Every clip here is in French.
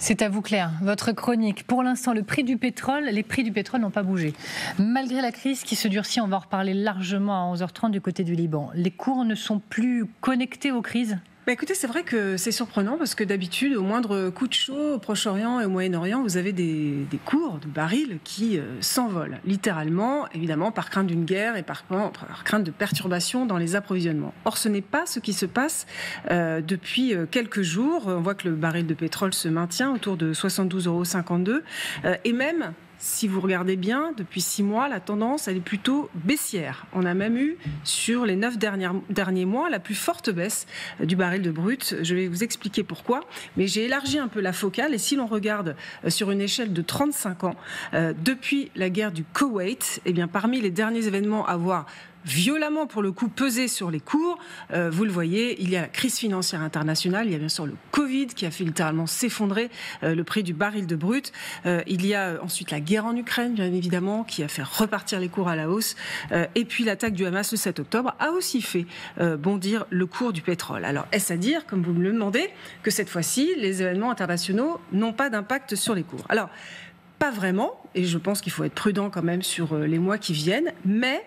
C'est à vous, Claire. Votre chronique. Pour l'instant, les prix du pétrole n'ont pas bougé. Malgré la crise qui se durcit, on va en reparler largement à 11h30 du côté du Liban. Les cours ne sont plus connectés aux crises ? Écoutez, c'est vrai que c'est surprenant parce que d'habitude, au moindre coup de chaud au Proche-Orient et au Moyen-Orient, vous avez des cours de barils qui s'envolent, littéralement, évidemment, par crainte d'une guerre et par crainte de perturbations dans les approvisionnements. Or, ce n'est pas ce qui se passe depuis quelques jours. On voit que le baril de pétrole se maintient autour de 72,52 € et même... Si vous regardez bien, depuis 6 mois, la tendance, elle est plutôt baissière. On a même eu, sur les 9 derniers mois, la plus forte baisse du baril de brut. Je vais vous expliquer pourquoi. Mais j'ai élargi un peu la focale. Et si l'on regarde sur une échelle de 35 ans, depuis la guerre du Koweït, eh bien, parmi les derniers événements à avoir violemment, pour le coup, pesé sur les cours. Vous le voyez, il y a la crise financière internationale, il y a bien sûr le Covid qui a fait littéralement s'effondrer le prix du baril de brut. Il y a ensuite la guerre en Ukraine, bien évidemment, qui a fait repartir les cours à la hausse. Et puis l'attaque du Hamas le 7 octobre a aussi fait bondir le cours du pétrole. Alors, est-ce à dire, comme vous me le demandez, que cette fois-ci, les événements internationaux n'ont pas d'impact sur les cours ? Alors, pas vraiment, et je pense qu'il faut être prudent quand même sur les mois qui viennent, mais...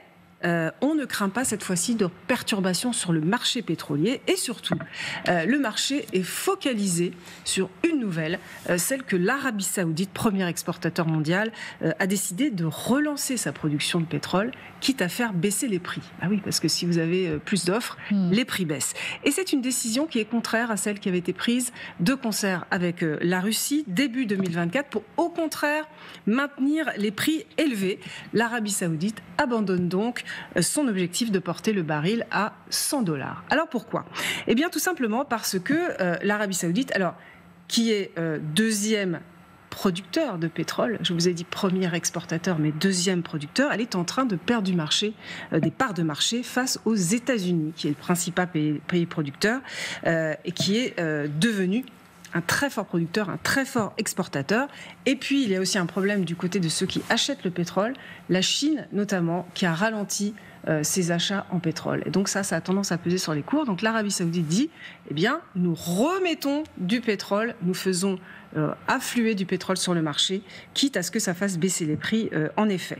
on ne craint pas cette fois-ci de perturbations sur le marché pétrolier et surtout, le marché est focalisé sur une nouvelle, celle que l'Arabie Saoudite, premier exportateur mondial, a décidé de relancer sa production de pétrole, quitte à faire baisser les prix. Ah oui, parce que si vous avez plus d'offres, les prix baissent. Et c'est une décision qui est contraire à celle qui avait été prise de concert avec la Russie début 2024 pour au contraire maintenir les prix élevés. L'Arabie Saoudite abandonne donc son objectif de porter le baril à 100 $. Alors pourquoi ? Eh bien tout simplement parce que l'Arabie Saoudite, alors qui est deuxième producteur de pétrole, je vous ai dit premier exportateur mais deuxième producteur, elle est en train de perdre du marché, des parts de marché face aux États-Unis, qui est le principal pays producteur et qui est devenu un très fort producteur, un très fort exportateur. Et puis, il y a aussi un problème du côté de ceux qui achètent le pétrole, la Chine notamment, qui a ralenti ses achats en pétrole. Et donc ça a tendance à peser sur les cours. Donc l'Arabie Saoudite dit, eh bien, nous remettons du pétrole, nous faisons affluer du pétrole sur le marché, quitte à ce que ça fasse baisser les prix, en effet.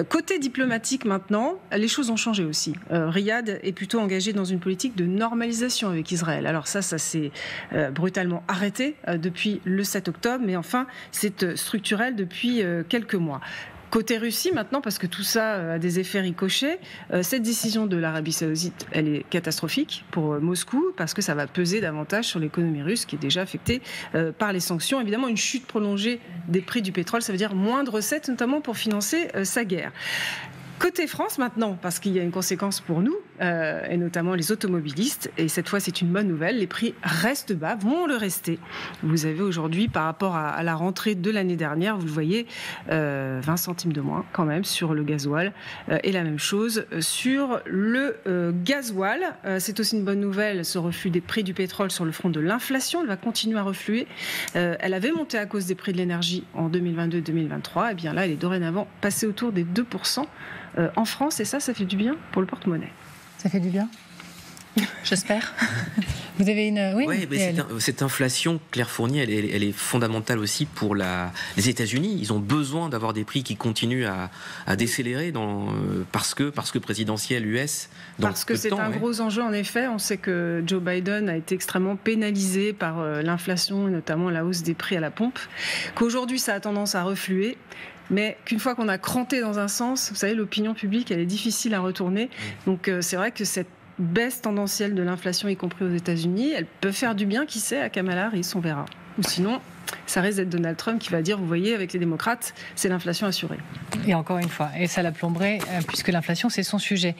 Côté diplomatique maintenant, les choses ont changé aussi. Riyad est plutôt engagé dans une politique de normalisation avec Israël. Alors ça s'est brutalement arrêté depuis le 7 octobre, mais enfin, c'est structurel depuis quelques mois. Côté Russie maintenant, parce que tout ça a des effets ricochets, cette décision de l'Arabie Saoudite, elle est catastrophique pour Moscou, parce que ça va peser davantage sur l'économie russe qui est déjà affectée par les sanctions. Évidemment, une chute prolongée des prix du pétrole, ça veut dire moins de recettes, notamment pour financer sa guerre. Côté France maintenant, parce qu'il y a une conséquence pour nous, et notamment les automobilistes, et cette fois c'est une bonne nouvelle, les prix restent bas, vont le rester. Vous avez aujourd'hui, par rapport à la rentrée de l'année dernière, vous le voyez, 20 centimes de moins quand même sur le gasoil, et la même chose sur le gasoil. C'est aussi une bonne nouvelle, ce reflux des prix du pétrole sur le front de l'inflation, elle va continuer à refluer. Elle avait monté à cause des prix de l'énergie en 2022-2023, et bien là elle est dorénavant passée autour des 2%. En France, et ça fait du bien pour le porte-monnaie. Ça fait du bien ? J'espère. Vous avez une... Oui, mais cette inflation, Claire Fournier, elle est fondamentale aussi pour les États-Unis. Ils ont besoin d'avoir des prix qui continuent à décélérer parce que présidentielle US. Parce que c'est un gros enjeu, en effet. On sait que Joe Biden a été extrêmement pénalisé par l'inflation, et notamment la hausse des prix à la pompe. Qu'aujourd'hui, ça a tendance à refluer. Mais qu'une fois qu'on a cranté dans un sens, vous savez, l'opinion publique, elle est difficile à retourner. Donc c'est vrai que cette baisse tendancielle de l'inflation, y compris aux États-Unis, elle peut faire du bien, qui sait, à Kamala Harris, on verra. Ou sinon, ça risque d'être Donald Trump qui va dire, vous voyez, avec les démocrates, c'est l'inflation assurée. Et encore une fois, et ça la plomberait, puisque l'inflation, c'est son sujet.